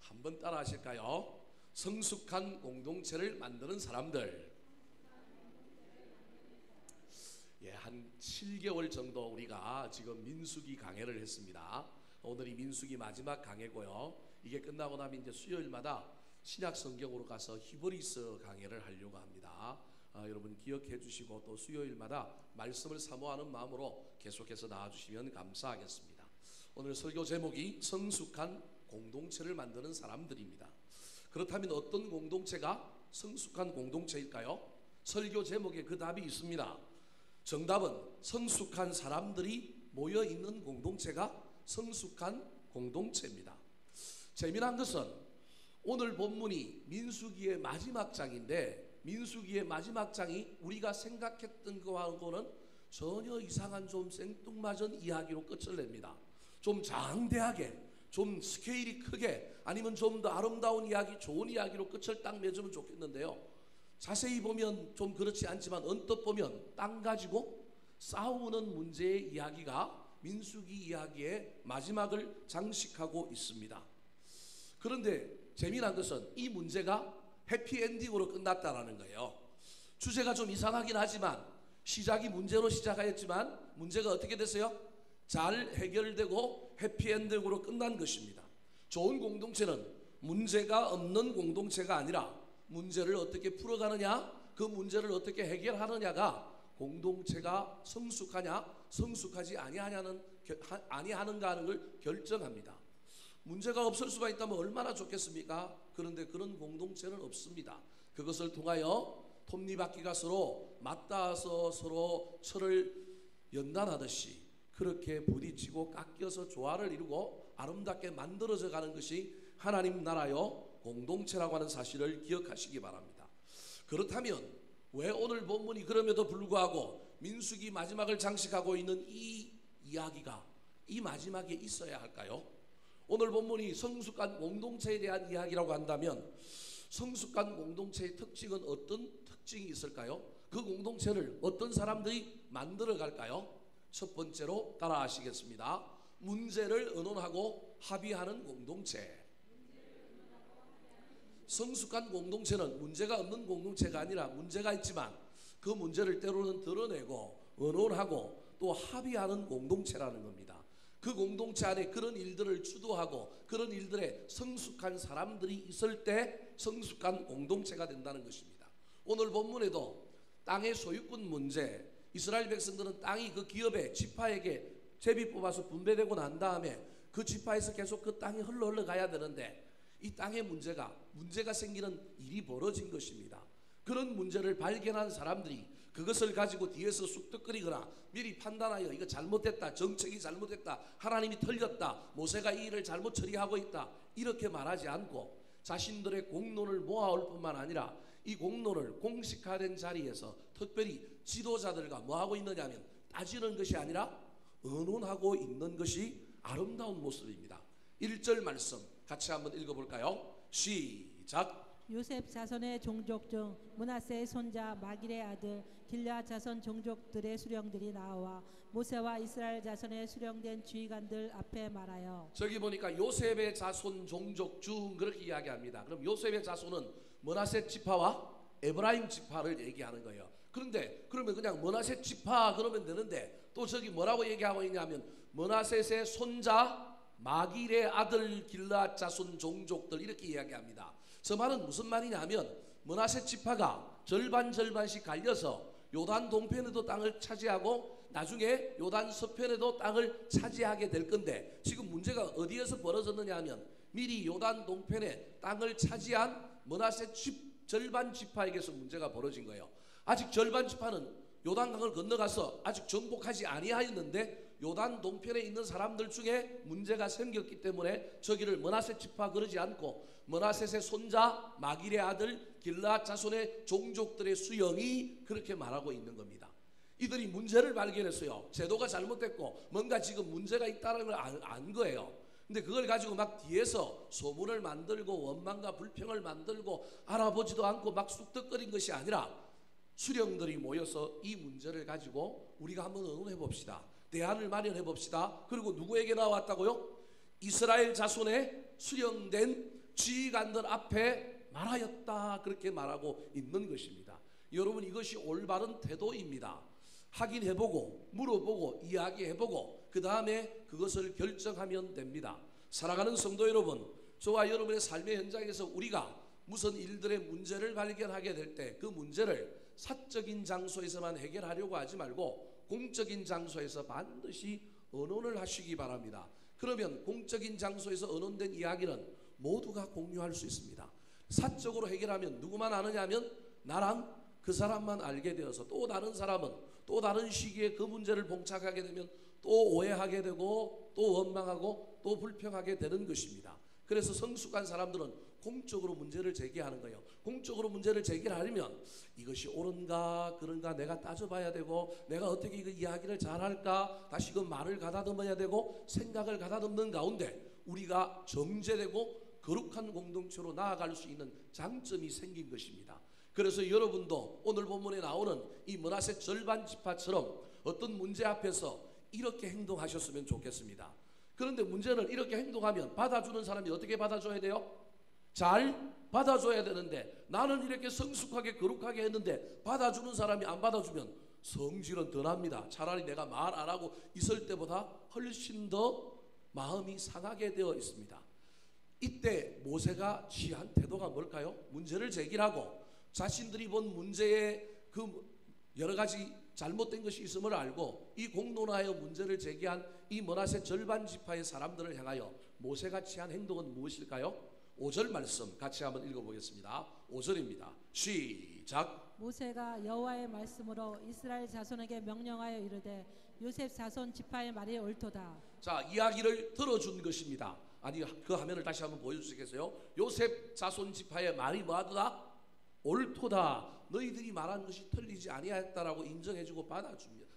한번 따라 하실까요? 성숙한 공동체를 만드는 사람들. 예, 한 7개월 정도 우리가 지금 민수기 강해를 했습니다. 오늘이 민수기 마지막 강해고요. 이게 끝나고 나면 이제 수요일마다 신약 성경으로 가서 히브리서 강해를 하려고 합니다. 여러분 기억해 주시고 또 수요일마다 말씀을 사모하는 마음으로 계속해서 나와주시면 감사하겠습니다. 오늘 설교 제목이 성숙한 공동체를 만드는 사람들입니다. 그렇다면 어떤 공동체가 성숙한 공동체일까요? 설교 제목에 그 답이 있습니다. 정답은 성숙한 사람들이 모여있는 공동체가 성숙한 공동체입니다. 재미난 것은 오늘 본문이 민수기의 마지막 장인데, 민수기의 마지막 장이 우리가 생각했던 것하고는 전혀 이상한 좀 생뚱맞은 이야기로 끝을 냅니다. 좀 장대하게, 좀 스케일이 크게, 아니면 좀 더 아름다운 이야기, 좋은 이야기로 끝을 딱 맺으면 좋겠는데요. 자세히 보면 좀 그렇지 않지만 언뜻 보면 땅 가지고 싸우는 문제의 이야기가 민수기 이야기의 마지막을 장식하고 있습니다. 그런데 재미난 것은 이 문제가 해피엔딩으로 끝났다라는 거예요. 주제가 좀 이상하긴 하지만 시작이 문제로 시작하였지만 문제가 어떻게 됐어요? 잘 해결되고 해피엔딩으로 끝난 것입니다. 좋은 공동체는 문제가 없는 공동체가 아니라 문제를 어떻게 풀어가느냐, 그 문제를 어떻게 해결하느냐가 공동체가 성숙하냐 성숙하지 아니하는가 하는 걸 결정합니다. 문제가 없을 수가 있다면 얼마나 좋겠습니까? 그런데 그런 공동체는 없습니다. 그것을 통하여 톱니바퀴가 서로 맞닿아서 서로 철을 연단하듯이 그렇게 부딪히고 깎여서 조화를 이루고 아름답게 만들어져 가는 것이 하나님 나라요 공동체라고 하는 사실을 기억하시기 바랍니다. 그렇다면 왜 오늘 본문이 그럼에도 불구하고 민수기 마지막을 장식하고 있는 이 이야기가 이 마지막에 있어야 할까요? 오늘 본문이 성숙한 공동체에 대한 이야기라고 한다면 성숙한 공동체의 특징은 어떤 특징이 있을까요? 그 공동체를 어떤 사람들이 만들어 갈까요? 첫 번째로 따라 하시겠습니다. 문제를 의논하고 합의하는 공동체. 성숙한 공동체는 문제가 없는 공동체가 아니라 문제가 있지만 그 문제를 때로는 드러내고 의논하고 또 합의하는 공동체라는 겁니다. 그 공동체 안에 그런 일들을 주도하고 그런 일들에 성숙한 사람들이 있을 때 성숙한 공동체가 된다는 것입니다. 오늘 본문에도 땅의 소유권 문제, 이스라엘 백성들은 땅이 그 기업의 지파에게 제비 뽑아서 분배되고 난 다음에 그 지파에서 계속 그 땅이 흘러가야 되는데 이 땅의 문제가 생기는 일이 벌어진 것입니다. 그런 문제를 발견한 사람들이 그것을 가지고 뒤에서 쑥덕거리거나 미리 판단하여 이거 잘못됐다, 정책이 잘못됐다, 하나님이 틀렸다, 모세가 이 일을 잘못 처리하고 있다 이렇게 말하지 않고 자신들의 공론을 모아올 뿐만 아니라 이 공론을 공식화된 자리에서 특별히 지도자들과 뭐하고 있느냐 하면 따지는 것이 아니라 의논하고 있는 것이 아름다운 모습입니다. 1절 말씀 같이 한번 읽어볼까요? 시작. 요셉 자손의 종족 중 므낫세의 손자 마길의 아들 길르앗 자손 종족들의 수령들이 나와 모세와 이스라엘 자손의 수령된 지휘관들 앞에 말하여. 저기 보니까 요셉의 자손 종족 중 그렇게 이야기합니다. 그럼 요셉의 자손은 므낫세 지파와 에브라임 지파를 얘기하는 거예요. 그런데 그러면 그냥 므낫세 지파 그러면 되는데 또 저기 뭐라고 얘기하고 있냐면 므낫세의 손자 마길의 아들 길르앗 자손 종족들 이렇게 이야기합니다. 저 말은 무슨 말이냐 하면 므낫세 지파가 절반씩 갈려서 요단 동편에도 땅을 차지하고 나중에 요단 서편에도 땅을 차지하게 될 건데 지금 문제가 어디에서 벌어졌느냐 하면 미리 요단 동편에 땅을 차지한 므낫세 절반 지파에게서 문제가 벌어진 거예요. 아직 절반 지파는 요단강을 건너가서 아직 정복하지 아니하였는데 요단 동편에 있는 사람들 중에 문제가 생겼기 때문에 저기를 므낫세 지파 그러지 않고 므낫세의 손자 마길의 아들 길르앗 자손의 종족들의 수령이 그렇게 말하고 있는 겁니다. 이들이 문제를 발견했어요. 제도가 잘못됐고 뭔가 지금 문제가 있다는 걸 안 거예요. 근데 그걸 가지고 막 뒤에서 소문을 만들고 원망과 불평을 만들고 알아보지도 않고 막 쑥덕거린 것이 아니라 수령들이 모여서 이 문제를 가지고 우리가 한번 의논해 봅시다. 대안을 마련해 봅시다. 그리고 누구에게 나왔다고요? 이스라엘 자손의 수령된 지휘관들 앞에 말하였다 그렇게 말하고 있는 것입니다. 여러분 이것이 올바른 태도입니다. 확인해보고 물어보고 이야기해보고 그 다음에 그것을 결정하면 됩니다. 사랑하는 성도 여러분, 저와 여러분의 삶의 현장에서 우리가 무슨 일들의 문제를 발견하게 될 때 그 문제를 사적인 장소에서만 해결하려고 하지 말고 공적인 장소에서 반드시 언론을 하시기 바랍니다. 그러면 공적인 장소에서 언론된 이야기는 모두가 공유할 수 있습니다. 사적으로 해결하면 누구만 아느냐 하면 나랑 그 사람만 알게 되어서 또 다른 사람은 또 다른 시기에 그 문제를 봉착하게 되면 또 오해하게 되고 또 원망하고 또 불평하게 되는 것입니다. 그래서 성숙한 사람들은 공적으로 문제를 제기하는 거예요. 공적으로 문제를 제기하려면 이것이 옳은가 그런가 내가 따져봐야 되고 내가 어떻게 그 이야기를 잘할까 다시 그 말을 가다듬어야 되고 생각을 가다듬는 가운데 우리가 정제되고 거룩한 공동체로 나아갈 수 있는 장점이 생긴 것입니다. 그래서 여러분도 오늘 본문에 나오는 이 므낫세 절반 지파처럼 어떤 문제 앞에서 이렇게 행동하셨으면 좋겠습니다. 그런데 문제는 이렇게 행동하면 받아주는 사람이 어떻게 받아줘야 돼요? 잘 받아줘야 되는데 나는 이렇게 성숙하게 거룩하게 했는데 받아주는 사람이 안 받아주면 성질은 더 납니다. 차라리 내가 말 안 하고 있을 때보다 훨씬 더 마음이 상하게 되어 있습니다. 이때 모세가 취한 태도가 뭘까요? 문제를 제기하고 자신들이 본 문제에 그 여러 가지 잘못된 것이 있음을 알고 이 공론하여 문제를 제기한 이 므낫세 절반 지파의 사람들을 향하여 모세가 취한 행동은 무엇일까요? 5절 말씀 같이 한번 읽어보겠습니다. 5절입니다. 시작. 모세가 여호와의 말씀으로 이스라엘 자손에게 명령하여 이르되 요셉 자손 지파의 말이 옳도다. 자, 이야기를 들어준 것입니다. 아니 그 화면을 다시 한번 보여주시겠어요? 요셉 자손 지파의 말이 뭐하도다? 옳도다. 너희들이 말한 것이 틀리지 아니하였다라고 인정해주고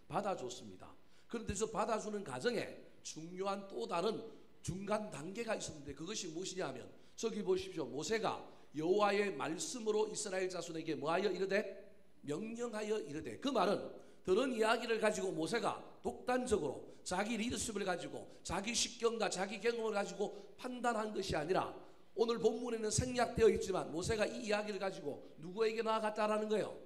받아줬습니다. 그런데 저 받아주는 과정에 중요한 또 다른 중간 단계가 있었는데 그것이 무엇이냐 하면 저기 보십시오. 모세가 여호와의 말씀으로 이스라엘 자손에게 뭐하여 이르되 명령하여 이르되 그 말은 들은 이야기를 가지고 모세가 독단적으로 자기 리더십을 가지고 자기 식견과 자기 경험을 가지고 판단한 것이 아니라 오늘 본문에는 생략되어 있지만 모세가 이 이야기를 가지고 누구에게 나아갔다라는 거예요?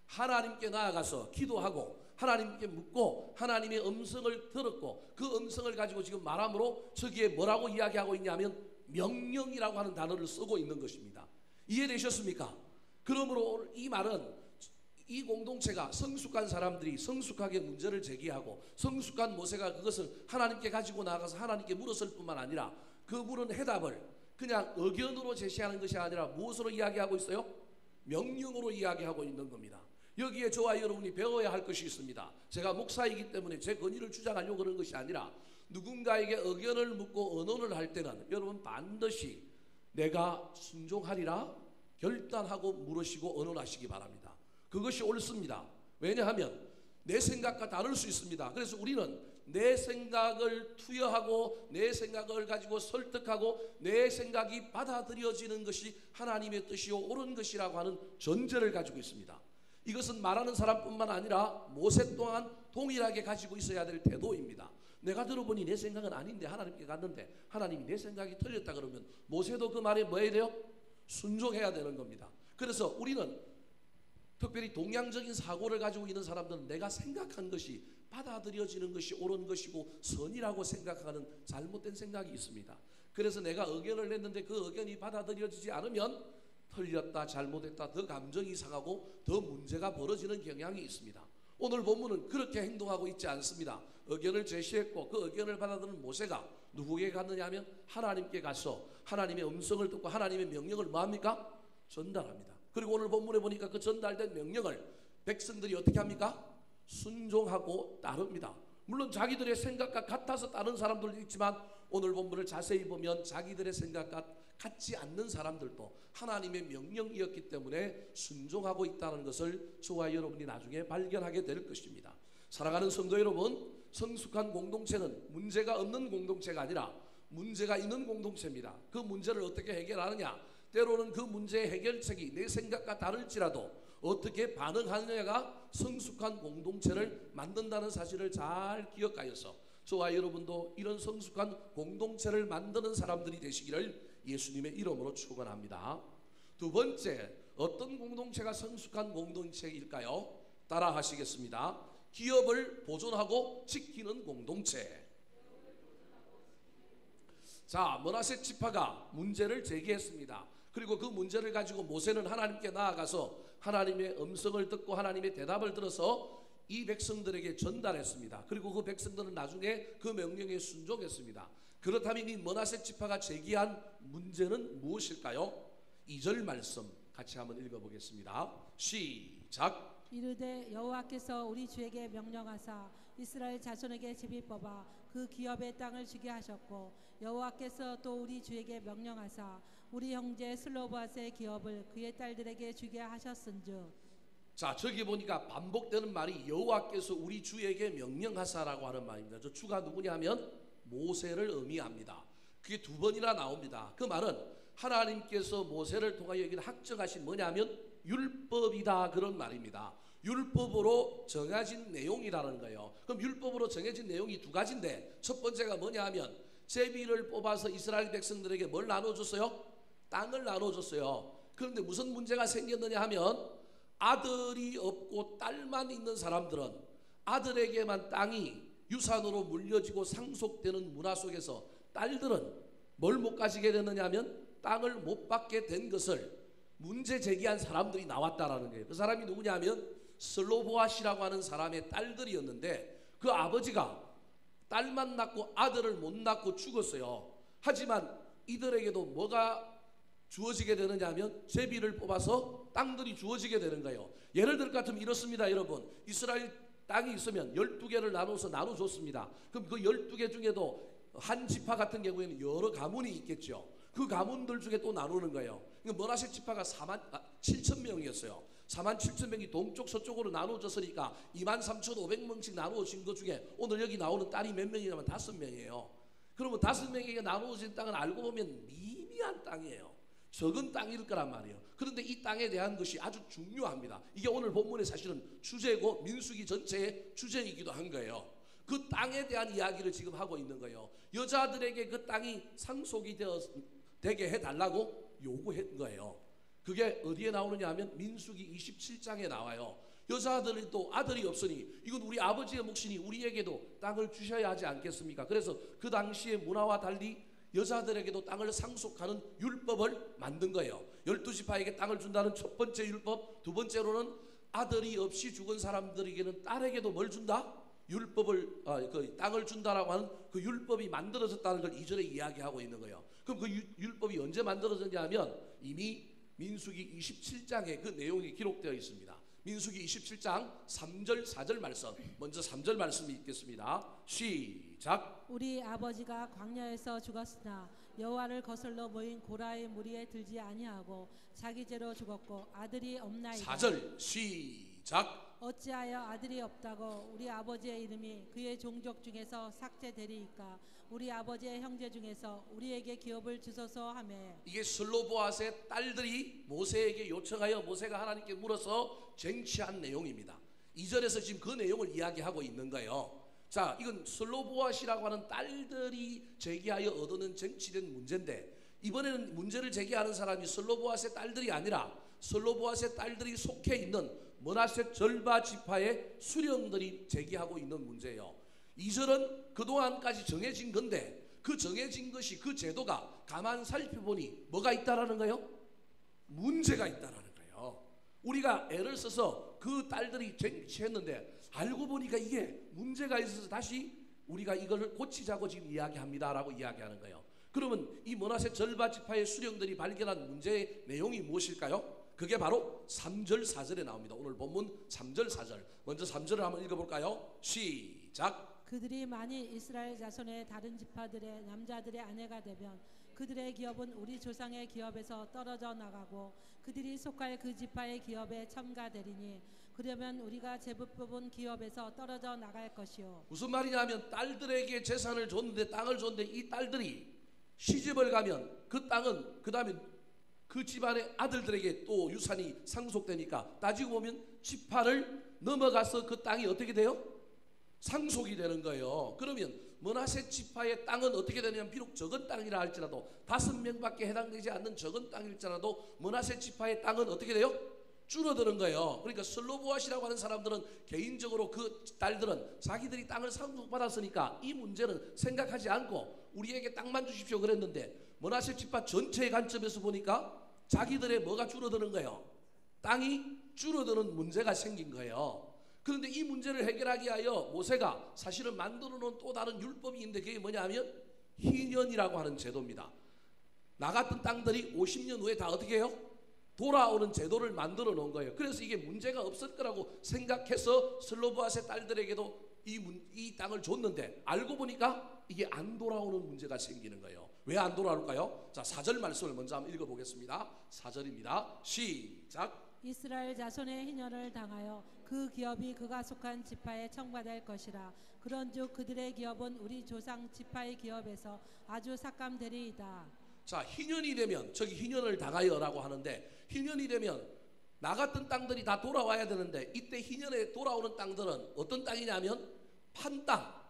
하나님께 나아가서 기도하고 하나님께 묻고 하나님의 음성을 들었고 그 음성을 가지고 지금 말함으로 저기에 뭐라고 이야기하고 있냐면 명령이라고 하는 단어를 쓰고 있는 것입니다. 이해되셨습니까? 그러므로 오늘 이 말은 이 공동체가 성숙한 사람들이 성숙하게 문제를 제기하고 성숙한 모세가 그것을 하나님께 가지고 나가서 하나님께 물었을 뿐만 아니라 그 물은 해답을 그냥 의견으로 제시하는 것이 아니라 무엇으로 이야기하고 있어요? 명령으로 이야기하고 있는 겁니다. 여기에 저와 여러분이 배워야 할 것이 있습니다. 제가 목사이기 때문에 제 권위를 주장하려고 그런 것이 아니라 누군가에게 의견을 묻고 언론을 할 때는 여러분 반드시 내가 순종하리라 결단하고 물으시고 언론하시기 바랍니다. 그것이 옳습니다. 왜냐하면 내 생각과 다를 수 있습니다. 그래서 우리는 내 생각을 투여하고 내 생각을 가지고 설득하고 내 생각이 받아들여지는 것이 하나님의 뜻이요 옳은 것이라고 하는 전제를 가지고 있습니다. 이것은 말하는 사람뿐만 아니라 모세 또한 동일하게 가지고 있어야 될 태도입니다. 내가 들어보니 내 생각은 아닌데 하나님께 갔는데 하나님이 내 생각이 틀렸다 그러면 모세도 그 말에 뭐 해야 돼요? 순종해야 되는 겁니다. 그래서 우리는 특별히 동양적인 사고를 가지고 있는 사람들은 내가 생각한 것이 받아들여지는 것이 옳은 것이고 선이라고 생각하는 잘못된 생각이 있습니다. 그래서 내가 의견을 냈는데 그 의견이 받아들여지지 않으면 틀렸다 잘못했다 더 감정이 상하고 더 문제가 벌어지는 경향이 있습니다. 오늘 본문은 그렇게 행동하고 있지 않습니다. 의견을 제시했고 그 의견을 받아들은 모세가 누구에게 갔느냐 하면 하나님께 가서 하나님의 음성을 듣고 하나님의 명령을 뭐합니까? 전달합니다. 그리고 오늘 본문에 보니까 그 전달된 명령을 백성들이 어떻게 합니까? 순종하고 따릅니다. 물론 자기들의 생각과 같아서 따른 사람들도 있지만 오늘 본문을 자세히 보면 자기들의 생각과 같지 않는 사람들도 하나님의 명령이었기 때문에 순종하고 있다는 것을 저와 여러분이 나중에 발견하게 될 것입니다. 사랑하는 성도 여러분, 성숙한 공동체는 문제가 없는 공동체가 아니라 문제가 있는 공동체입니다. 그 문제를 어떻게 해결하느냐? 때로는 그 문제의 해결책이 내 생각과 다를지라도 어떻게 반응하느냐가 성숙한 공동체를 만든다는 사실을 잘 기억하여서 저와 여러분도 이런 성숙한 공동체를 만드는 사람들이 되시기를 예수님의 이름으로 축원합니다. 두 번째, 어떤 공동체가 성숙한 공동체일까요? 따라 하시겠습니다. 기업을 보존하고 지키는 공동체. 자, 므낫세 지파가 문제를 제기했습니다. 그리고 그 문제를 가지고 모세는 하나님께 나아가서 하나님의 음성을 듣고 하나님의 대답을 들어서 이 백성들에게 전달했습니다. 그리고 그 백성들은 나중에 그 명령에 순종했습니다. 그렇다면 이 므낫세 지파가 제기한 문제는 무엇일까요? 2절 말씀 같이 한번 읽어보겠습니다. 시작. 이르되 여호와께서 우리 주에게 명령하사 이스라엘 자손에게 제비 뽑아 그 기업의 땅을 주게 하셨고 여호와께서 또 우리 주에게 명령하사 우리 형제 슬로보앗의 기업을 그의 딸들에게 주게 하셨은즉. 자, 저기 보니까 반복되는 말이 여호와께서 우리 주에게 명령하사라고 하는 말입니다. 저 주가 누구냐면 모세를 의미합니다. 그게 두 번이나 나옵니다. 그 말은 하나님께서 모세를 통하여 여기는 확정하신 뭐냐면 율법이다, 그런 말입니다. 율법으로 정해진 내용이라는 거예요. 그럼 율법으로 정해진 내용이 두 가지인데, 첫 번째가 뭐냐 하면 제비를 뽑아서 이스라엘 백성들에게 뭘 나눠줬어요? 땅을 나눠줬어요. 그런데 무슨 문제가 생겼느냐 하면 아들이 없고 딸만 있는 사람들은 아들에게만 땅이 유산으로 물려지고 상속되는 문화 속에서 딸들은 뭘 못 가지게 되느냐 하면 땅을 못 받게 된 것을 문제 제기한 사람들이 나왔다라는 거예요. 그 사람이 누구냐 하면 슬로보앗이라고 하는 사람의 딸들이었는데, 그 아버지가 딸만 낳고 아들을 못 낳고 죽었어요. 하지만 이들에게도 뭐가 주어지게 되느냐 하면 제비를 뽑아서 땅들이 주어지게 되는 거예요. 예를 들 것 같으면 이렇습니다. 여러분, 이스라엘 땅이 있으면 12개를 나눠서 나눠줬습니다. 그럼 그 12개 중에도 한 지파 같은 경우에는 여러 가문이 있겠죠. 그 가문들 중에 또 나누는 거예요. 므낫세 지파가 47,000명이었어요. 47,000명이 동쪽 서쪽으로 나눠졌으니까 23,500명씩 나누어진 것 중에 오늘 여기 나오는 딸이 몇 명이냐면 5명이에요. 그러면 5명에게 나누어진 땅은 알고 보면 미미한 땅이에요. 적은 땅일 거란 말이에요. 그런데 이 땅에 대한 것이 아주 중요합니다. 이게 오늘 본문의 사실은 주제고 민수기 전체의 주제이기도 한 거예요. 그 땅에 대한 이야기를 지금 하고 있는 거예요. 여자들에게 그 땅이 상속이 되게 해달라고 요구한 거예요. 그게 어디에 나오느냐 하면 민수기 27장에 나와요. 여자들이 또 아들이 없으니 이건 우리 아버지의 몫이니 우리에게도 땅을 주셔야 하지 않겠습니까? 그래서 그 당시의 문화와 달리 여자들에게도 땅을 상속하는 율법을 만든 거예요. 12지파에게 땅을 준다는 첫 번째 율법, 두 번째로는 아들이 없이 죽은 사람들에게는 딸에게도 뭘 준다? 율법을 그 땅을 준다라고 하는 그 율법이 만들어졌다는 걸 2절에 이야기하고 있는 거예요. 그럼 그 율법이 언제 만들어졌냐 하면 이미 민수기 27장에 그 내용이 기록되어 있습니다. 민수기 27장 3절 4절 말씀, 먼저 3절 말씀이 있겠습니다. 시작. 우리 아버지가 광야에서 죽었으나 여호와를 거슬러 모인 고라의 무리에 들지 아니하고 자기 죄로 죽었고 아들이 없나이다. 4절 시작. 어찌하여 아들이 없다고 우리 아버지의 이름이 그의 종족 중에서 삭제되리이까. 우리 아버지의 형제 중에서 우리에게 기업을 주소서 하매. 이게 슬로보앗의 딸들이 모세에게 요청하여 모세가 하나님께 물어서 쟁취한 내용입니다. 2절에서 지금 그 내용을 이야기하고 있는 거예요. 자, 이건 슬로보앗이라고 하는 딸들이 제기하여 얻는 쟁취된 문제인데, 이번에는 문제를 제기하는 사람이 슬로보앗의 딸들이 아니라 슬로보앗의 딸들이 속해 있는 므낫세 절바 지파의 수령들이 제기하고 있는 문제예요. 2절은 그동안까지 정해진 건데 그 정해진 것이, 그 제도가 가만 살펴보니 뭐가 있다라는 거예요? 문제가 있다라는 거예요. 우리가 애를 써서 그 딸들이 쟁취했는데 알고 보니까 이게 문제가 있어서 다시 우리가 이걸 고치자고 지금 이야기합니다라고 이야기하는 거예요. 그러면 이 므낫세 절바 지파의 수령들이 발견한 문제의 내용이 무엇일까요? 그게 바로 3절 4절에 나옵니다. 오늘 본문 3절 4절. 먼저 3절을 한번 읽어볼까요? 시작. 그들이 만일 이스라엘 자손의 다른 지파들의 남자들의 아내가 되면 그들의 기업은 우리 조상의 기업에서 떨어져 나가고 그들이 속할 그 지파의 기업에 첨가되리니 그러면 우리가 제법 뽑은 기업에서 떨어져 나갈 것이요. 무슨 말이냐면 딸들에게 재산을 줬는데, 땅을 줬는데 이 딸들이 시집을 가면 그 땅은 그 다음에 그 집안의 아들들에게 또 유산이 상속되니까 따지고 보면 지파를 넘어가서 그 땅이 어떻게 돼요? 상속이 되는 거예요. 그러면 므낫세 지파의 땅은 어떻게 되냐면 비록 적은 땅이라 할지라도 5명밖에 해당되지 않는 적은 땅일지라도 므낫세 지파의 땅은 어떻게 돼요? 줄어드는 거예요. 그러니까 슬로보앗이라고 하는 사람들은 개인적으로 그 딸들은 자기들이 땅을 상속받았으니까 이 문제는 생각하지 않고 우리에게 땅만 주십시오 그랬는데 므낫세 지파 전체의 관점에서 보니까 자기들의 뭐가 줄어드는 거예요? 땅이 줄어드는 문제가 생긴 거예요. 그런데 이 문제를 해결하기 위하여 모세가 사실은 만들어 놓은 또 다른 율법이 있는데 그게 뭐냐면 희년이라고 하는 제도입니다. 나 같은 땅들이 50년 후에 다 어떻게 해요? 돌아오는 제도를 만들어 놓은 거예요. 그래서 이게 문제가 없을 거라고 생각해서 슬로보앗의 딸들에게도 이 땅을 줬는데 알고 보니까 이게 안 돌아오는 문제가 생기는 거예요. 왜 안 돌아올까요? 자, 4절 말씀을 먼저 한번 읽어보겠습니다. 4절입니다. 시작. 이스라엘 자손의 희년을 당하여 그 기업이 그가 속한 지파에 청구될 것이라. 그런즉 그들의 기업은 우리 조상 지파의 기업에서 아주 삭감되리이다. 자, 희년이 되면 저기 희년을 당하여라고 하는데 희년이 되면 나 같은 땅들이 다 돌아와야 되는데 이때 희년에 돌아오는 땅들은 어떤 땅이냐면 판땅.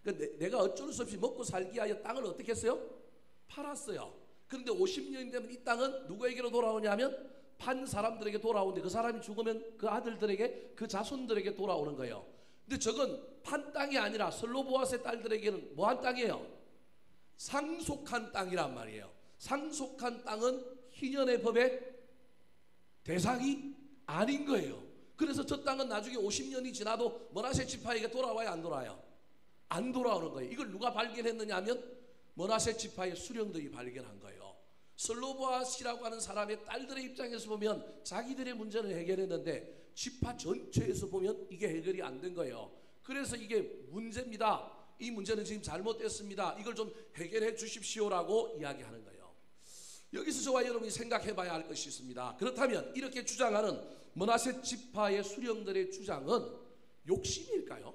그러니까 내가 어쩔 수 없이 먹고 살기 위하여 땅을 어떻게 했어요? 팔았어요. 그런데 50년이 되면 이 땅은 누구에게로 돌아오냐면 판 사람들에게 돌아오는데 그 사람이 죽으면 그 아들들에게 그 자손들에게 돌아오는 거예요. 근데 저건 판 땅이 아니라 슬로보앗의 딸들에게는 뭐한 땅이에요? 상속한 땅이란 말이에요. 상속한 땅은 희년의 법의 대상이 아닌 거예요. 그래서 저 땅은 나중에 50년이 지나도 므낫세 지파에게 돌아와야 안 돌아와요? 안 돌아오는 거예요. 이걸 누가 발견했느냐 하면 므낫세 지파의 수령들이 발견한 거예요. 슬로보앗이라고 하는 사람의 딸들의 입장에서 보면 자기들의 문제는 해결했는데 지파 전체에서 보면 이게 해결이 안 된 거예요. 그래서 이게 문제입니다. 이 문제는 지금 잘못됐습니다. 이걸 좀 해결해 주십시오라고 이야기하는 거예요. 여기서 저와 여러분이 생각해 봐야 할 것이 있습니다. 그렇다면 이렇게 주장하는 므낫세 지파의 수령들의 주장은 욕심일까요?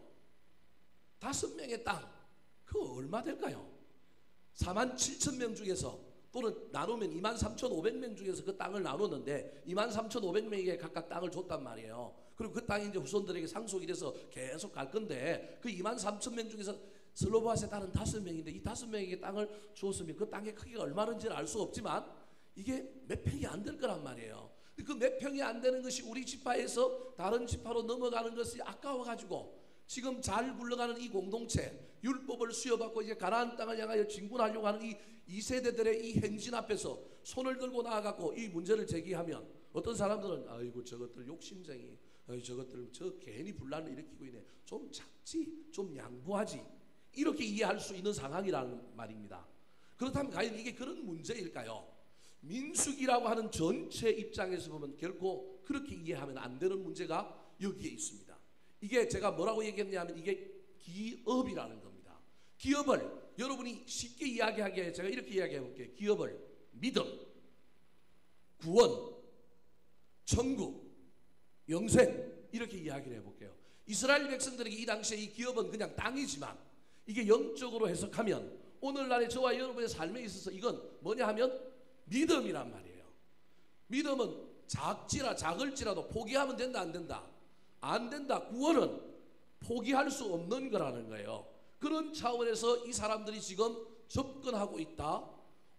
5명의 땅, 그거 얼마 될까요? 47,000명 중에서 또는 나누면 23,500명 중에서 그 땅을 나눴는데 23,500명에게 각각 땅을 줬단 말이에요. 그리고 그 땅이 이제 후손들에게 상속이 돼서 계속 갈 건데 그 23,000명 중에서 슬로보앗의 딸은 5명인데 이 5명에게 땅을 주었으면 그 땅의 크기가 얼마인지는 알 수 없지만 이게 몇 평이 안 될 거란 말이에요. 그 몇 평이 안 되는 것이 우리 지파에서 다른 지파로 넘어가는 것이 아까워가지고 지금 잘 굴러가는 이 공동체 율법을 수여받고 이제 가나안 땅을 향하여 진군하려고 하는 이 2세대들의 이 행진 앞에서 손을 들고 나아가고 이 문제를 제기하면 어떤 사람들은 아이고 저것들 욕심쟁이, 저것들 저 괜히 분란을 일으키고 있네, 좀 작지, 좀 양보하지, 이렇게 이해할 수 있는 상황이라는 말입니다. 그렇다면 과연 이게 그런 문제일까요? 민수기라고 하는 전체 입장에서 보면 결코 그렇게 이해하면 안 되는 문제가 여기에 있습니다. 이게 제가 뭐라고 얘기했냐면 이게 기업이라는 겁니다. 기업을 여러분이 쉽게 이야기하기에 제가 이렇게 이야기해 볼게요. 기업을 믿음, 구원, 천국, 영생 이렇게 이야기를 해볼게요. 이스라엘 백성들에게 이 당시에 이 기업은 그냥 땅이지만 이게 영적으로 해석하면 오늘날의 저와 여러분의 삶에 있어서 이건 뭐냐 하면 믿음이란 말이에요. 믿음은 작을지라도 포기하면 된다 안 된다? 안 된다. 구원은 포기할 수 없는 거라는 거예요. 그런 차원에서 이 사람들이 지금 접근하고 있다.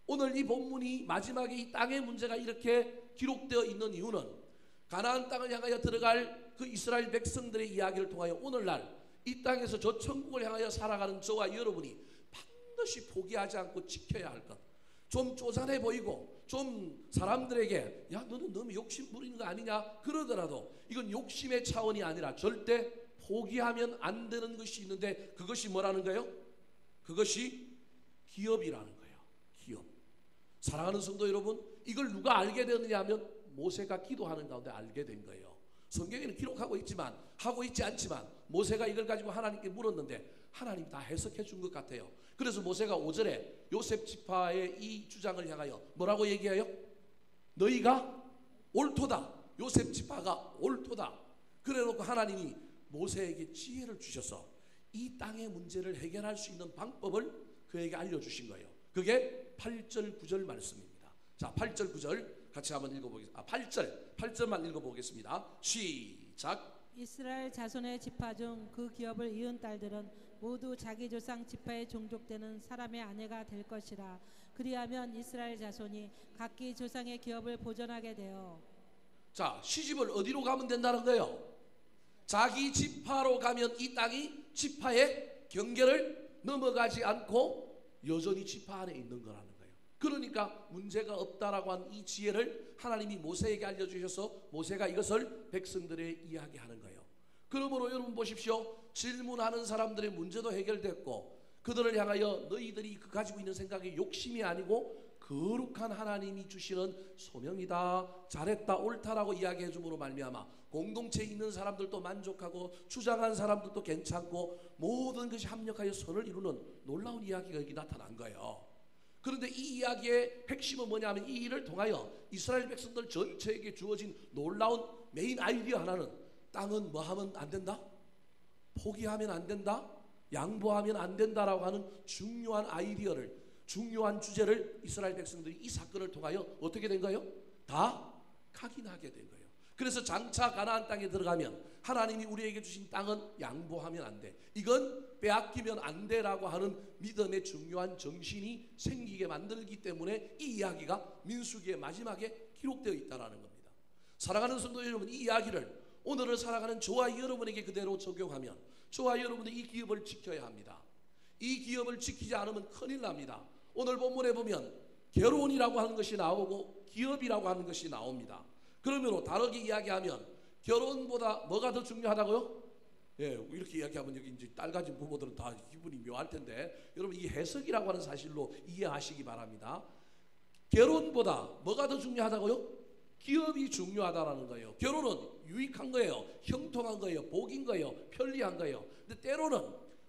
오늘 이 본문이 마지막에 이 땅의 문제가 이렇게 기록되어 있는 이유는 가나안 땅을 향하여 들어갈 그 이스라엘 백성들의 이야기를 통하여 오늘날 이 땅에서 저 천국을 향하여 살아가는 저와 여러분이 반드시 포기하지 않고 지켜야 할 것, 좀 쪼잔해 보이고 좀 사람들에게 야 너는 너무 욕심 부리는 거 아니냐 그러더라도 이건 욕심의 차원이 아니라 절대 포기하면 안 되는 것이 있는데 그것이 뭐라는 거예요? 그것이 기업이라는 거예요. 기업. 사랑하는 성도 여러분, 이걸 누가 알게 되느냐 하면 모세가 기도하는 가운데 알게 된 거예요. 성경에는 기록하고 있지만 하고 있지 않지만 모세가 이걸 가지고 하나님께 물었는데 하나님이 다 해석해 준 것 같아요. 그래서 모세가 5절에 요셉 지파의 이 주장을 향하여 뭐라고 얘기해요? 너희가 옳도다. 요셉 지파가 옳도다. 그래놓고 하나님이 모세에게 지혜를 주셔서 이 땅의 문제를 해결할 수 있는 방법을 그에게 알려주신 거예요. 그게 8절 9절 말씀입니다. 자, 8절 9절 같이 한번 읽어보겠습니다. 8절만 읽어보겠습니다. 시작. 이스라엘 자손의 지파 중 그 기업을 이은 딸들은 모두 자기 조상 지파에 종족되는 사람의 아내가 될 것이라. 그리하면 이스라엘 자손이 각기 조상의 기업을 보존하게 되어. 자, 시집을 어디로 가면 된다는 거예요? 자기 지파로 가면 이 땅이 지파의 경계를 넘어가지 않고 여전히 지파 안에 있는 거라는 거예요. 그러니까 문제가 없다라고 한 이 지혜를 하나님이 모세에게 알려주셔서 모세가 이것을 백성들에게 이야기하는 거예요. 그러므로 여러분 보십시오. 질문하는 사람들의 문제도 해결됐고, 그들을 향하여 너희들이 가지고 있는 생각이 욕심이 아니고 거룩한 하나님이 주시는 소명이다, 잘했다, 옳다라고 이야기해 줌으로 말미암아 공동체에 있는 사람들도 만족하고 주장한 사람들도 괜찮고 모든 것이 합력하여 선을 이루는 놀라운 이야기가 여기 나타난 거예요. 그런데 이 이야기의 핵심은 뭐냐면 이 일을 통하여 이스라엘 백성들 전체에게 주어진 놀라운 메인 아이디어 하나는 땅은 뭐 하면 안 된다? 포기하면 안 된다? 양보하면 안 된다라고 하는 중요한 아이디어를, 중요한 주제를 이스라엘 백성들이 이 사건을 통하여 어떻게 된 거예요? 다 각인하게 된 거예요. 그래서 장차 가나안 땅에 들어가면 하나님이 우리에게 주신 땅은 양보하면 안 돼, 이건 빼앗기면 안 돼라고 하는 믿음의 중요한 정신이 생기게 만들기 때문에 이 이야기가 민수기의 마지막에 기록되어 있다는 겁니다. 사랑하는 성도 여러분, 이 이야기를 오늘을 살아가는 저와 여러분에게 그대로 적용하면 저와 여러분은 이 기업을 지켜야 합니다. 이 기업을 지키지 않으면 큰일 납니다. 오늘 본문에 보면 결혼이라고 하는 것이 나오고 기업이라고 하는 것이 나옵니다. 그러므로 다르게 이야기하면 결혼보다 뭐가 더 중요하다고요? 예, 이렇게 이야기하면 여기 이제 딸 가진 부모들은 다 기분이 묘할 텐데, 여러분 이 해석이라고 하는 사실로 이해하시기 바랍니다. 결혼보다 뭐가 더 중요하다고요? 기업이 중요하다라는 거예요. 결혼은 유익한 거예요, 형통한 거예요, 복인 거예요, 편리한 거예요. 근데 때로는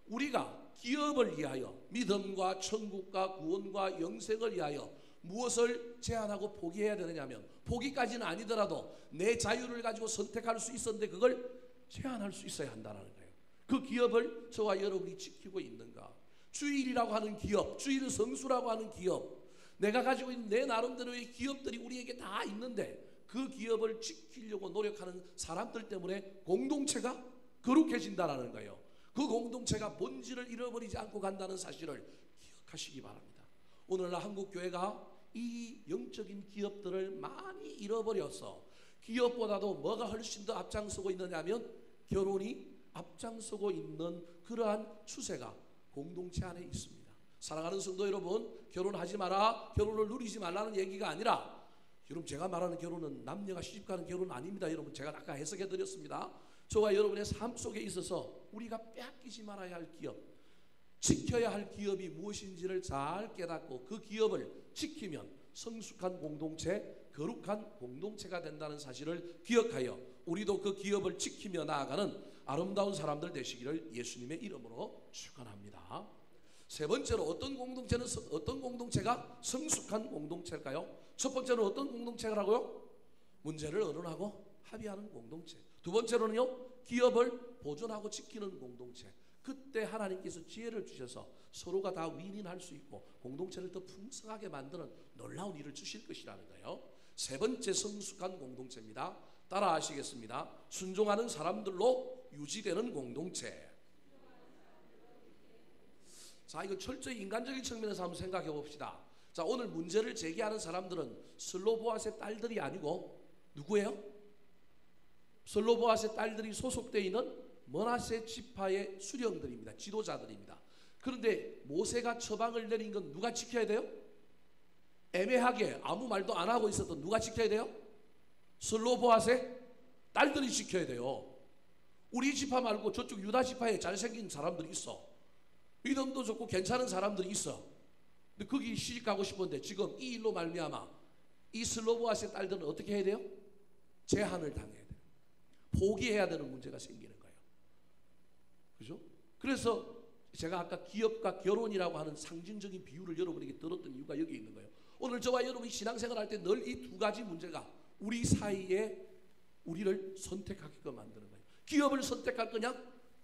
우리가 기업을 위하여, 믿음과 천국과 구원과 영생을 위하여 무엇을 제한하고 포기해야 되느냐면, 포기까지는 아니더라도 내 자유를 가지고 선택할 수 있었는데 그걸 제한할 수 있어야 한다는 거예요. 그 기업을 저와 여러분이 지키고 있는가? 주일이라고 하는 기업, 주일 성수라고 하는 기업, 내가 가지고 있는 내 나름대로의 기업들이 우리에게 다 있는데 그 기업을 지키려고 노력하는 사람들 때문에 공동체가 거룩해진다는 거예요. 그 공동체가 본질을 잃어버리지 않고 간다는 사실을 기억하시기 바랍니다. 오늘날 한국교회가 이 영적인 기업들을 많이 잃어버려서 기업보다도 뭐가 훨씬 더 앞장서고 있느냐면 결혼이 앞장서고 있는 그러한 추세가 공동체 안에 있습니다. 사랑하는 성도 여러분, 결혼하지 마라, 결혼을 누리지 말라는 얘기가 아니라, 여러분 제가 말하는 결혼은 남녀가 시집가는 결혼은 아닙니다. 여러분 제가 아까 해석해 드렸습니다. 저와 여러분의 삶 속에 있어서 우리가 빼앗기지 말아야 할 기업, 지켜야 할 기업이 무엇인지를 잘 깨닫고 그 기업을 지키면 성숙한 공동체, 거룩한 공동체가 된다는 사실을 기억하여 우리도 그 기업을 지키며 나아가는 아름다운 사람들 되시기를 예수님의 이름으로 축원합니다. 세 번째로 어떤 공동체가 성숙한 공동체일까요? 첫 번째는 어떤 공동체라고요? 문제를 의논하고 합의하는 공동체. 두 번째로는요, 기업을 보존하고 지키는 공동체. 그때 하나님께서 지혜를 주셔서 서로가 다 윈윈할 수 있고 공동체를 더 풍성하게 만드는 놀라운 일을 주실 것이라는 거예요. 세 번째 성숙한 공동체입니다. 따라 하시겠습니다. 순종하는 사람들로 유지되는 공동체. 자, 이거 철저히 인간적인 측면에서 한번 생각해 봅시다. 자, 오늘 문제를 제기하는 사람들은 슬로보앗의 딸들이 아니고 누구예요? 슬로보앗의 딸들이 소속되어 있는 므낫세 지파의 수령들입니다. 지도자들입니다. 그런데 모세가 처방을 내린 건 누가 지켜야 돼요? 애매하게 아무 말도 안 하고 있었던 누가 지켜야 돼요? 슬로보앗의 딸들이 지켜야 돼요. 우리 지파 말고 저쪽 유다 지파에 잘생긴 사람들이 있어. 믿음도 좋고 괜찮은 사람들이 있어. 근데 거기 시집 가고 싶은데 지금 이 일로 말미암아 이 슬로보앗의 딸들은 어떻게 해야 돼요? 제한을 당해야 돼요. 포기해야 되는 문제가 생기는 거예요. 그죠? 그래서 제가 아까 기업과 결혼이라고 하는 상징적인 비유를 여러분에게 들었던 이유가 여기 있는 거예요. 오늘 저와 여러분이 신앙생활 할 때 늘 이 두 가지 문제가 우리 사이에 우리를 선택하게끔 만드는 거예요. 기업을 선택할 거냐,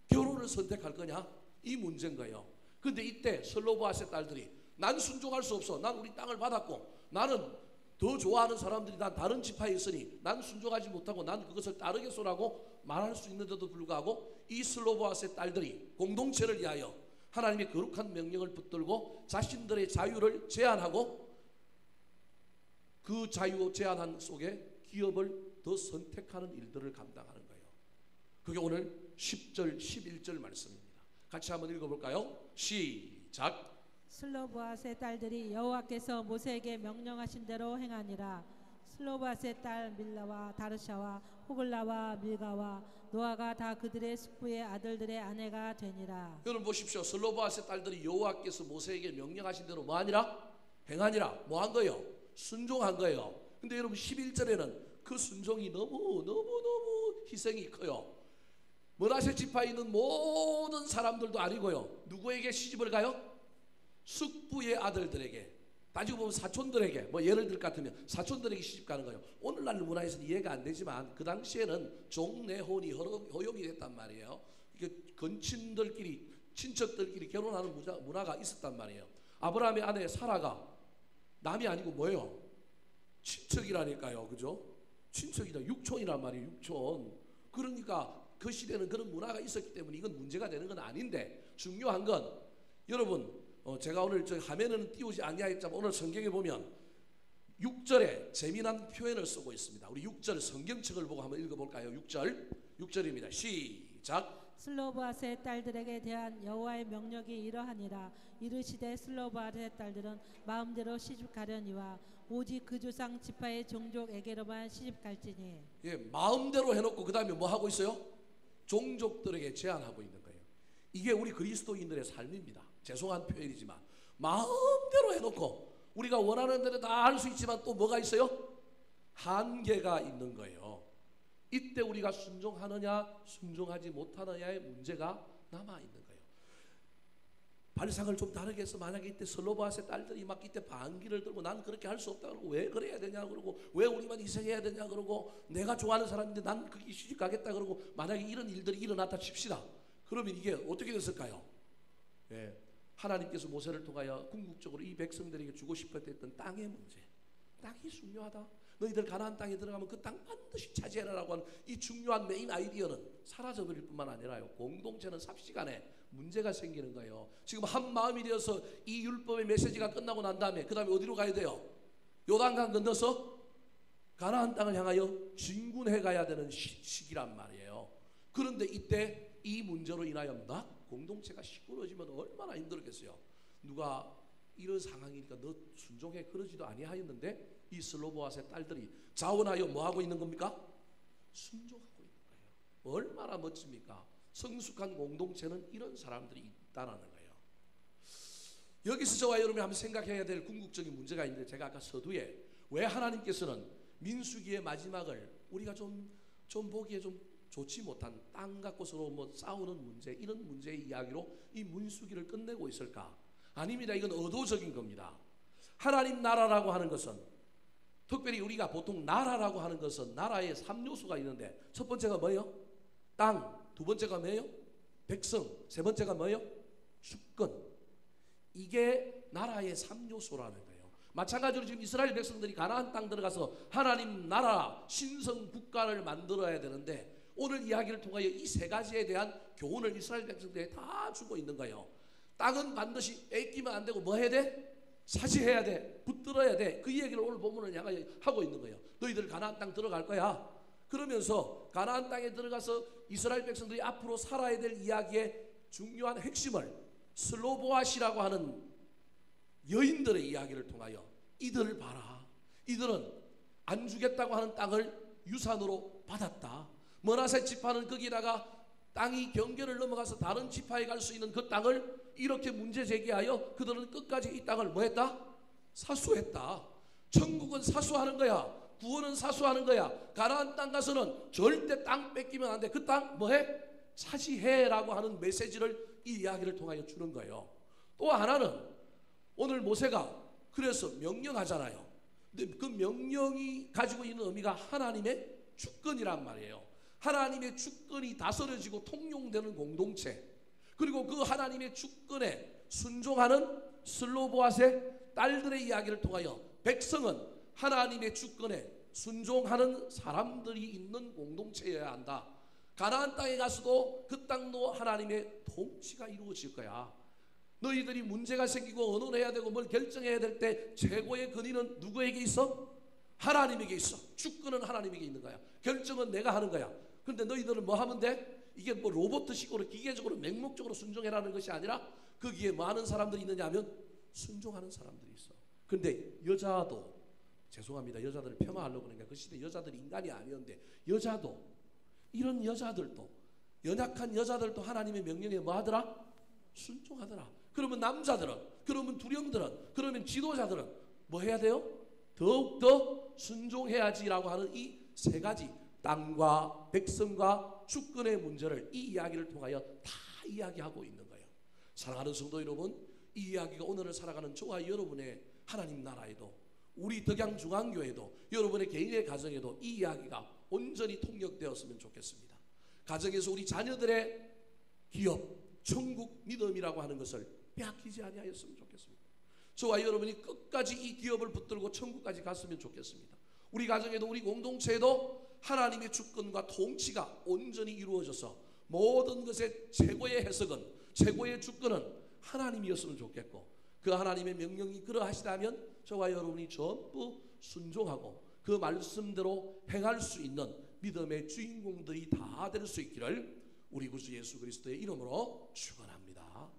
결혼을 선택할 거냐, 이 문제인 거예요. 그런데 이때 슬로보앗의 딸들이 난 순종할 수 없어. 난 우리 땅을 받았고 나는 더 좋아하는 사람들이 난 다른 지파에 있으니 난 순종하지 못하고 난 그것을 따르겠소라고 말할 수 있는데도 불구하고 이 슬로보아스의 딸들이 공동체를 위하여 하나님의 거룩한 명령을 붙들고 자신들의 자유를 제한하고 그 자유 제한한 속에 기업을 더 선택하는 일들을 감당하는 거예요. 그게 오늘 10절 11절 말씀입니다. 같이 한번 읽어볼까요? 시작. 슬로보아스의 딸들이 여호와께서 모세에게 명령하신 대로 행하니라. 슬로보아스의 딸 밀라와 다르샤와 호글라와 밀가와 노아가 다 그들의 숙부의 아들들의 아내가 되니라. 여러분 보십시오. 슬로보아스의 딸들이 여호와께서 모세에게 명령하신 대로 뭐하니라? 행하니라. 뭐한 거예요? 순종한 거예요. 근데 여러분 11절에는 그 순종이 너무 희생이 커요. 므낫세 지파에 있는 모든 사람들도 아니고요. 누구에게 시집을 가요? 숙부의 아들들에게, 따지고 보면 사촌들에게, 뭐 예를 들 것 같으면 사촌들에게 시집 가는 거예요. 오늘날 문화에서는 이해가 안 되지만 그 당시에는 종내혼이 허용이 됐단 말이에요. 이게 건친들끼리, 친척들끼리 결혼하는 문화가 있었단 말이에요. 아브라함의 아내 사라가 남이 아니고 뭐예요? 친척이라니까요. 그죠? 친척이다. 육촌이란 말이에요. 육촌. 그러니까 그 시대는 그런 문화가 있었기 때문에 이건 문제가 되는 건 아닌데, 중요한 건 여러분 제가 오늘 저 화면에는 띄우지 아니하였지만 오늘 성경에 보면 6절에 재미난 표현을 쓰고 있습니다. 우리 6절 성경책을 보고 한번 읽어볼까요? 6절입니다. 시작. 슬로보아스의 딸들에게 대한 여호와의 명령이 이러하니라. 이르시되 슬로보아스의 딸들은 마음대로 시집가려니와 오직 그 조상 지파의 종족에게로만 시집갈지니. 예, 마음대로 해놓고 그 다음에 뭐 하고 있어요? 종족들에게 제한하고 있는 거예요. 이게 우리 그리스도인들의 삶입니다. 죄송한 표현이지만 마음대로 해놓고 우리가 원하는 대로 다 할 수 있지만 또 뭐가 있어요? 한계가 있는 거예요. 이때 우리가 순종하느냐 순종하지 못하느냐의 문제가 남아있는 거예요. 발상을 좀 다르게 해서 만약에 이때 슬로보아스의 딸들이 막 이때 반기를 들고 난 그렇게 할 수 없다 그러고 왜 그래야 되냐 그러고 왜 우리만 희생해야 되냐 그러고 내가 좋아하는 사람인데 난 거기 시집 가겠다 그러고 만약에 이런 일들이 일어났다 칩시다. 그러면 이게 어떻게 됐을까요? 예, 하나님께서 모세를 통하여 궁극적으로 이 백성들에게 주고 싶었던 땅의 문제, 땅이 중요하다. 너희들 가나안 땅에 들어가면 그 땅 반드시 차지해라라고 하는 이 중요한 메인 아이디어는 사라져버릴 뿐만 아니라요, 공동체는 삽시간에 문제가 생기는 거예요. 지금 한 마음이 되어서 이 율법의 메시지가 끝나고 난 다음에 그 다음에 어디로 가야 돼요? 요단강 건너서 가나안 땅을 향하여 진군해 가야 되는 시기란 말이에요. 그런데 이때 이 문제로 인하여 막 공동체가 시끄러지면 얼마나 힘들겠어요. 누가 이런 상황이니까 너 순종해 그러지도 아니하였는데 이 슬로보아스의 딸들이 자원하여 뭐하고 있는 겁니까? 순종하고 있는 거예요. 얼마나 멋집니까? 성숙한 공동체는 이런 사람들이 있다는 거예요. 여기서 저와 여러분이 한번 생각해야 될 궁극적인 문제가 있는데, 제가 아까 서두에 왜 하나님께서는 민수기의 마지막을 우리가 좀 보기에 좀 좋지 못한 땅 갖고 서로 뭐 싸우는 문제, 이런 문제의 이야기로 이 민수기를 끝내고 있을까? 아닙니다. 이건 의도적인 겁니다. 하나님 나라라고 하는 것은, 특별히 우리가 보통 나라라고 하는 것은 나라에 3요소가 있는데, 첫 번째가 뭐예요? 땅. 두 번째가 뭐예요? 백성. 세 번째가 뭐예요? 주권. 이게 나라의 3요소라는 거예요. 마찬가지로 지금 이스라엘 백성들이 가나안 땅 들어가서 하나님 나라 신성 국가를 만들어야 되는데, 오늘 이야기를 통하여 이 세 가지에 대한 교훈을 이스라엘 백성들에게 다 주고 있는 거예요. 땅은 반드시 뺏기면 안 되고 뭐 해야 돼? 사지해야 돼. 붙들어야 돼. 그 얘기를 오늘 본문을 향하여 하고 있는 거예요. 너희들 가나안 땅 들어갈 거야. 그러면서 가나안 땅에 들어가서 이스라엘 백성들이 앞으로 살아야 될 이야기의 중요한 핵심을 슬로보아시라고 하는 여인들의 이야기를 통하여, 이들을 봐라. 이들은 안 주겠다고 하는 땅을 유산으로 받았다. 므낫세 지파는 거기다가 땅이 경계를 넘어가서 다른 지파에 갈 수 있는 그 땅을 이렇게 문제 제기하여 그들은 끝까지 이 땅을 뭐 했다? 사수했다. 천국은 사수하는 거야. 구원은 사수하는 거야. 가나안 땅 가서는 절대 땅 뺏기면 안 돼. 그 땅 뭐해? 차지해라고 하는 메시지를 이 이야기를 통하여 주는 거예요. 또 하나는 오늘 모세가 그래서 명령하잖아요. 근데 그 명령이 가지고 있는 의미가 하나님의 주권이란 말이에요. 하나님의 주권이 다스려지고 통용되는 공동체, 그리고 그 하나님의 주권에 순종하는 슬로보아스의 딸들의 이야기를 통하여 백성은 하나님의 주권에 순종하는 사람들이 있는 공동체여야 한다. 가나안 땅에 가서도 그 땅도 하나님의 통치가 이루어질 거야. 너희들이 문제가 생기고 언론해야 되고 뭘 결정해야 될 때 최고의 권위는 누구에게 있어? 하나님에게 있어. 주권은 하나님에게 있는 거야. 결정은 내가 하는 거야. 그런데 너희들은 뭐 하면 돼? 이게 뭐 로봇식으로 기계적으로 맹목적으로 순종해라는 것이 아니라 거기에 많은 사람들이 있느냐 하면 순종하는 사람들이 있어. 그런데 여자도, 죄송합니다, 여자들을 폄하하려고 그러니까 그 시대 여자들이 인간이 아니었는데, 여자도, 이런 여자들도, 연약한 여자들도 하나님의 명령에 뭐 하더라? 순종하더라. 그러면 남자들은, 그러면 두령들은, 그러면 지도자들은 뭐 해야 돼요? 더욱더 순종해야지라고 하는 이 세 가지, 땅과 백성과 주권의 문제를 이 이야기를 통하여 다 이야기하고 있는 거예요. 사랑하는 성도 여러분, 이 이야기가 오늘을 살아가는 저와 여러분의 하나님 나라에도, 우리 덕양중앙교회도, 여러분의 개인의 가정에도 이 이야기가 온전히 통역되었으면 좋겠습니다. 가정에서 우리 자녀들의 기업, 천국 믿음이라고 하는 것을 빼앗기지 아니하였으면 좋겠습니다. 저와 여러분이 끝까지 이 기업을 붙들고 천국까지 갔으면 좋겠습니다. 우리 가정에도 우리 공동체에도 하나님의 주권과 통치가 온전히 이루어져서 모든 것의 최고의 해석은, 최고의 주권은 하나님이었으면 좋겠고, 그 하나님의 명령이 그러하시다면 저와 여러분이 전부 순종하고 그 말씀대로 행할 수 있는 믿음의 주인공들이 다 될 수 있기를 우리 구주 예수 그리스도의 이름으로 축원합니다.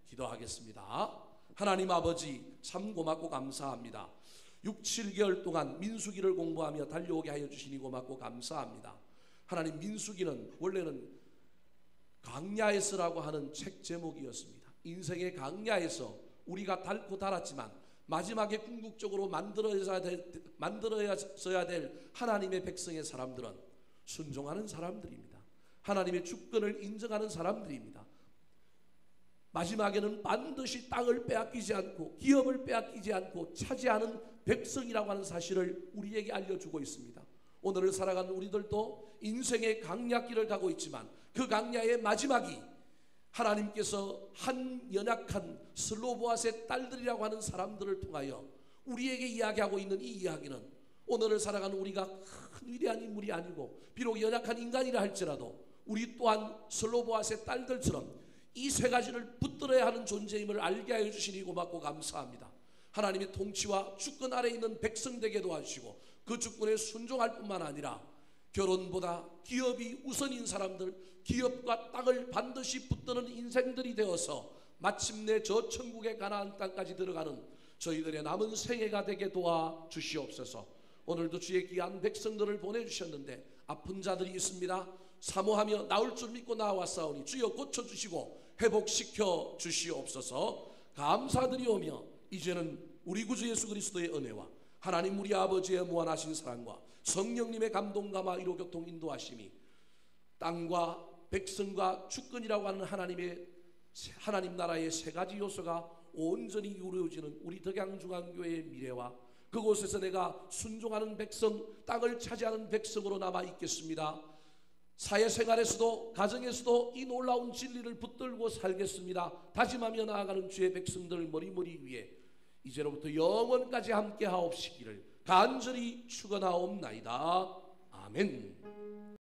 기도하겠습니다. 하나님 아버지, 참 고맙고 감사합니다. 6, 7개월 동안 민수기를 공부하며 달려오게 하여 주시니 고맙고 감사합니다. 하나님, 민수기는 원래는 강야에서라고 하는 책 제목이었습니다. 인생의 강야에서 우리가 닳고 닳았지만 마지막에 궁극적으로 만들어져야 될 하나님의 백성의 사람들은 순종하는 사람들입니다. 하나님의 주권을 인정하는 사람들입니다. 마지막에는 반드시 땅을 빼앗기지 않고 기업을 빼앗기지 않고 차지하는 백성이라고 하는 사실을 우리에게 알려주고 있습니다. 오늘을 살아가는 우리들도 인생의 강야길을 가고 있지만 그 강야의 마지막이 하나님께서 한 연약한 슬로보앗의 딸들이라고 하는 사람들을 통하여 우리에게 이야기하고 있는 이 이야기는 오늘을 살아가는 우리가 큰 위대한 인물이 아니고 비록 연약한 인간이라 할지라도 우리 또한 슬로보앗의 딸들처럼 이 세 가지를 붙들어야 하는 존재임을 알게 하여 주시니 고맙고 감사합니다. 하나님의 통치와 주권 아래 있는 백성 되게 도와주시고 그 주권에 순종할 뿐만 아니라 결혼보다 기업이 우선인 사람들, 기업과 땅을 반드시 붙드는 인생들이 되어서 마침내 저 천국의 가나안 땅까지 들어가는 저희들의 남은 생애가 되게 도와주시옵소서. 오늘도 주의 귀한 백성들을 보내주셨는데 아픈 자들이 있습니다. 사모하며 나올 줄 믿고 나와싸우니 주여 고쳐주시고 회복시켜 주시옵소서. 감사드리오며 이제는 우리 구주 예수 그리스도의 은혜와 하나님 우리 아버지의 무한하신 사랑과 성령님의 감동감화 이로교통 인도하심이 땅과 백성과 주권이라고 하는 하나님 나라의 세 가지 요소가 온전히 이루어지는 우리 덕양중앙교회의 미래와 그곳에서 내가 순종하는 백성, 땅을 차지하는 백성으로 남아 있겠습니다. 사회생활에서도 가정에서도 이 놀라운 진리를 붙들고 살겠습니다. 다짐하며 나아가는 주의 백성들 머리머리 위에 이제로부터 영원까지 함께 하옵시기를 간절히 축원하옵나이다. 아멘.